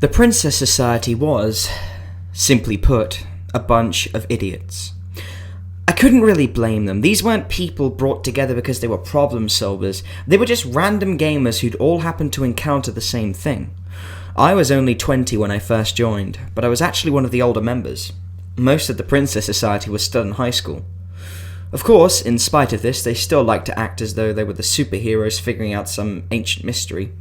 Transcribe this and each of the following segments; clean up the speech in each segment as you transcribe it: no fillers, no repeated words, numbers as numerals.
The Princess Society was, simply put, a bunch of idiots. I couldn't really blame them. These weren't people brought together because they were problem solvers. They were just random gamers who'd all happened to encounter the same thing. I was only 20 when I first joined, but I was actually one of the older members. Most of the Princess Society was still in high school. Of course, in spite of this, they still liked to act as though they were the superheroes figuring out some ancient mystery.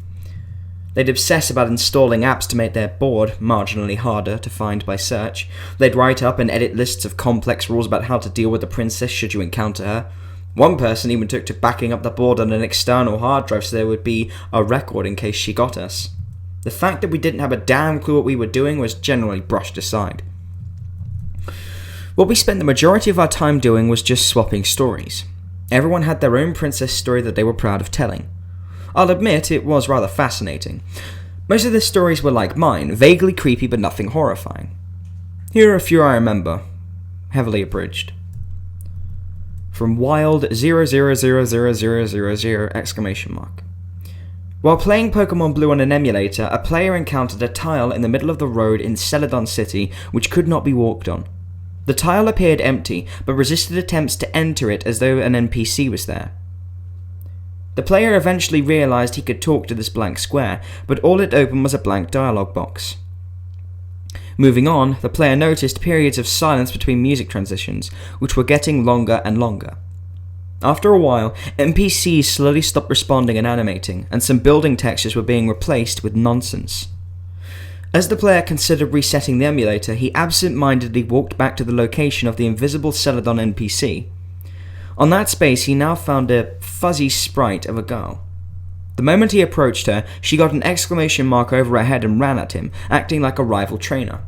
They'd obsess about installing apps to make their board marginally harder to find by search. They'd write up and edit lists of complex rules about how to deal with the princess should you encounter her. One person even took to backing up the board on an external hard drive so there would be a record in case she got us. The fact that we didn't have a damn clue what we were doing was generally brushed aside. What we spent the majority of our time doing was just swapping stories. Everyone had their own princess story that they were proud of telling. I'll admit it was rather fascinating. Most of the stories were like mine, vaguely creepy but nothing horrifying. Here are a few I remember, heavily abridged. From Wild 0000000! While playing Pokemon Blue on an emulator, a player encountered a tile in the middle of the road in Celadon City which could not be walked on. The tile appeared empty, but resisted attempts to enter it as though an NPC was there. The player eventually realised he could talk to this blank square, but all it opened was a blank dialogue box. Moving on, the player noticed periods of silence between music transitions, which were getting longer and longer. After a while, NPCs slowly stopped responding and animating, and some building textures were being replaced with nonsense. As the player considered resetting the emulator, he absent-mindedly walked back to the location of the invisible Celadon NPC. On that space, he now found a fuzzy sprite of a girl. The moment he approached her, she got an exclamation mark over her head and ran at him, acting like a rival trainer.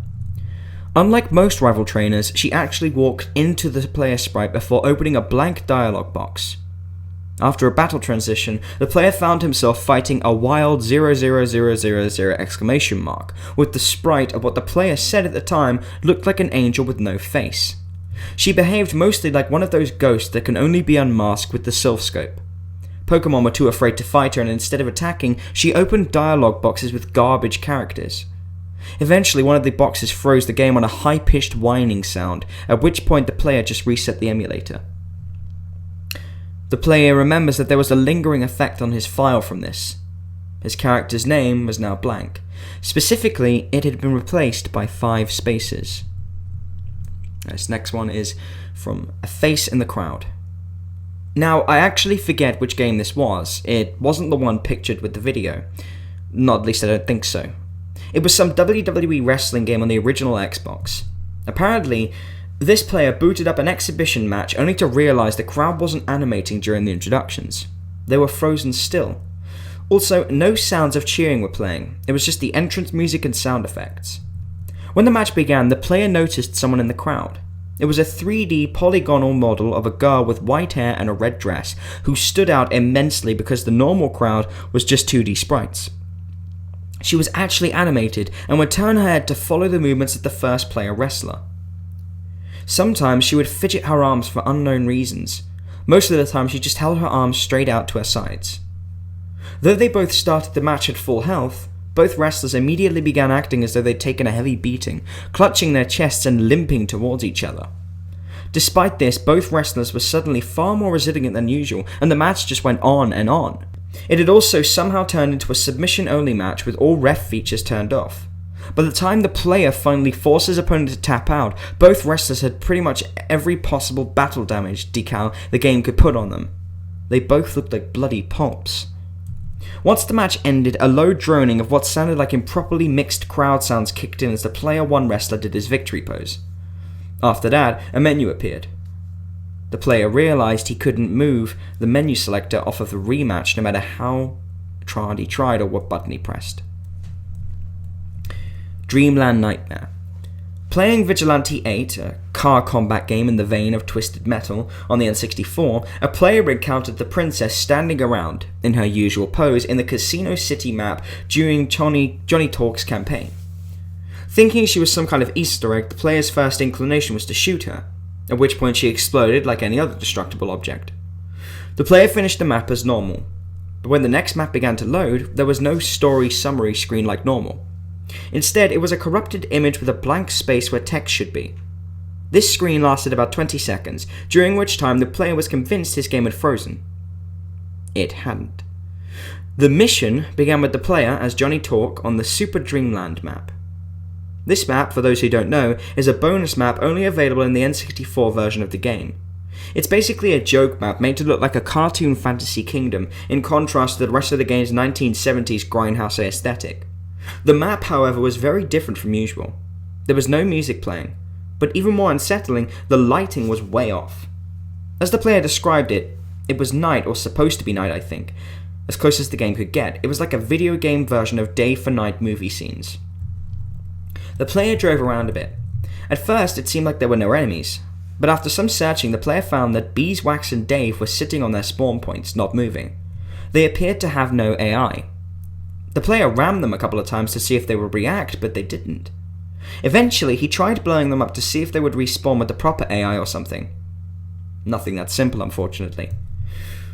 Unlike most rival trainers, she actually walked into the player sprite before opening a blank dialogue box. After a battle transition, the player found himself fighting a wild 00000 exclamation mark, with the sprite of what the player said at the time looked like an angel with no face. She behaved mostly like one of those ghosts that can only be unmasked with the Sylph Scope. Pokemon were too afraid to fight her, and instead of attacking, she opened dialogue boxes with garbage characters. Eventually, one of the boxes froze the game on a high-pitched whining sound, at which point the player just reset the emulator. The player remembers that there was a lingering effect on his file from this. His character's name was now blank. Specifically, it had been replaced by 5 spaces. This next one is from A Face in the Crowd. Now, I actually forget which game this was. It wasn't the one pictured with the video. Not at least I don't think so. It was some WWE wrestling game on the original Xbox. Apparently, this player booted up an exhibition match only to realise the crowd wasn't animating during the introductions. They were frozen still. Also, no sounds of cheering were playing. It was just the entrance music and sound effects. When the match began, the player noticed someone in the crowd. It was a 3D polygonal model of a girl with white hair and a red dress, who stood out immensely because the normal crowd was just 2D sprites. She was actually animated and would turn her head to follow the movements of the first player wrestler. Sometimes she would fidget her arms for unknown reasons. Most of the time she just held her arms straight out to her sides. Though they both started the match at full health, both wrestlers immediately began acting as though they'd taken a heavy beating, clutching their chests and limping towards each other. Despite this, both wrestlers were suddenly far more resilient than usual, and the match just went on and on. It had also somehow turned into a submission-only match with all ref features turned off. By the time the player finally forced his opponent to tap out, both wrestlers had pretty much every possible battle damage decal the game could put on them. They both looked like bloody pulps. Once the match ended, a low droning of what sounded like improperly mixed crowd sounds kicked in as the player 1 wrestler did his victory pose. After that, a menu appeared. The player realised he couldn't move the menu selector off of the rematch no matter how hard he tried or what button he pressed. Dreamland Nightmare. Playing Vigilante 8, a car combat game in the vein of Twisted Metal, on the N64, a player encountered the princess standing around, in her usual pose, in the Casino City map during Johnny Talk's campaign. Thinking she was some kind of Easter egg, the player's first inclination was to shoot her, at which point she exploded like any other destructible object. The player finished the map as normal, but when the next map began to load, there was no story summary screen like normal. Instead, it was a corrupted image with a blank space where text should be. This screen lasted about 20 seconds, during which time the player was convinced his game had frozen. It hadn't. The mission began with the player as Johnny Talk on the Super Dreamland map. This map, for those who don't know, is a bonus map only available in the N64 version of the game. It's basically a joke map made to look like a cartoon fantasy kingdom, in contrast to the rest of the game's 1970s grindhouse aesthetic. The map, however, was very different from usual. There was no music playing, but even more unsettling, the lighting was way off. As the player described it, it was night, or supposed to be night I think, as close as the game could get. It was like a video game version of day for night movie scenes. The player drove around a bit. At first it seemed like there were no enemies, but after some searching the player found that Beeswax and Dave were sitting on their spawn points, not moving. They appeared to have no AI. The player rammed them a couple of times to see if they would react, but they didn't. Eventually he tried blowing them up to see if they would respawn with the proper AI or something. Nothing that simple, unfortunately.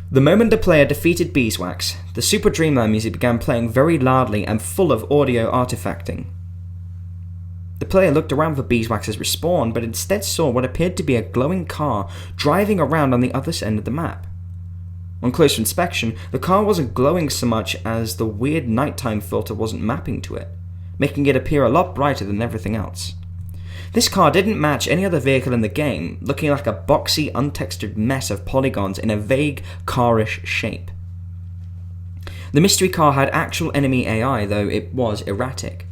The moment the player defeated Beeswax, the Super Dreamland music began playing very loudly and full of audio artifacting. The player looked around for Beeswax's respawn, but instead saw what appeared to be a glowing car driving around on the other end of the map. On closer inspection, the car wasn't glowing so much as the weird nighttime filter wasn't mapping to it, making it appear a lot brighter than everything else. This car didn't match any other vehicle in the game, looking like a boxy, untextured mess of polygons in a vague, carish shape. The mystery car had actual enemy AI, though it was erratic.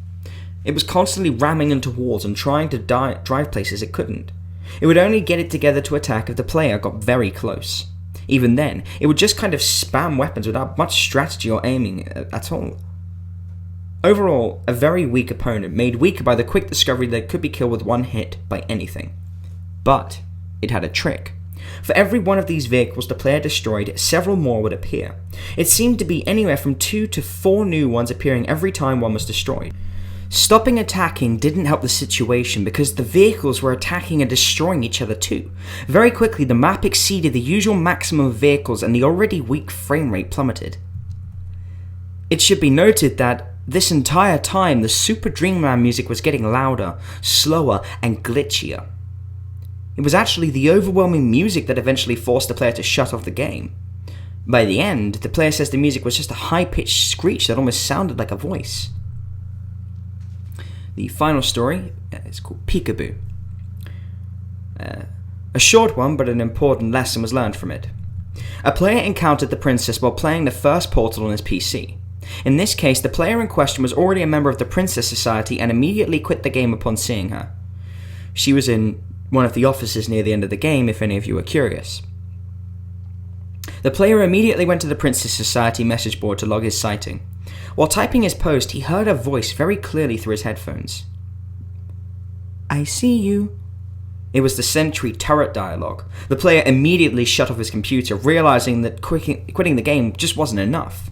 It was constantly ramming into walls and trying to drive places it couldn't. It would only get it together to attack if the player got very close. Even then, it would just kind of spam weapons without much strategy or aiming at all. Overall, a very weak opponent, made weaker by the quick discovery that it could be killed with one hit by anything. But it had a trick. For every one of these vehicles the player destroyed, several more would appear. It seemed to be anywhere from 2 to 4 new ones appearing every time one was destroyed. Stopping attacking didn't help the situation because the vehicles were attacking and destroying each other too. Very quickly the map exceeded the usual maximum of vehicles and the already weak frame rate plummeted. It should be noted that this entire time the Super Dreamland music was getting louder, slower, and glitchier. It was actually the overwhelming music that eventually forced the player to shut off the game. By the end, the player says the music was just a high-pitched screech that almost sounded like a voice. The final story is called Peekaboo. A short one, but an important lesson was learned from it. A player encountered the princess while playing the first Portal on his PC. In this case, the player in question was already a member of the Princess Society and immediately quit the game upon seeing her. She was in one of the offices near the end of the game, if any of you are curious. The player immediately went to the Princess Society message board to log his sighting. While typing his post, he heard a voice very clearly through his headphones. "I see you." It was the Sentry turret dialogue. The player immediately shut off his computer, realizing that quitting the game just wasn't enough.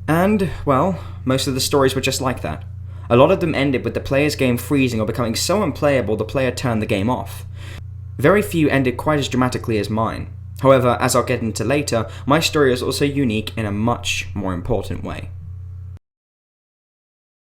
And, well, most of the stories were just like that. A lot of them ended with the player's game freezing or becoming so unplayable the player turned the game off. Very few ended quite as dramatically as mine. However, as I'll get into later, my story is also unique in a much more important way.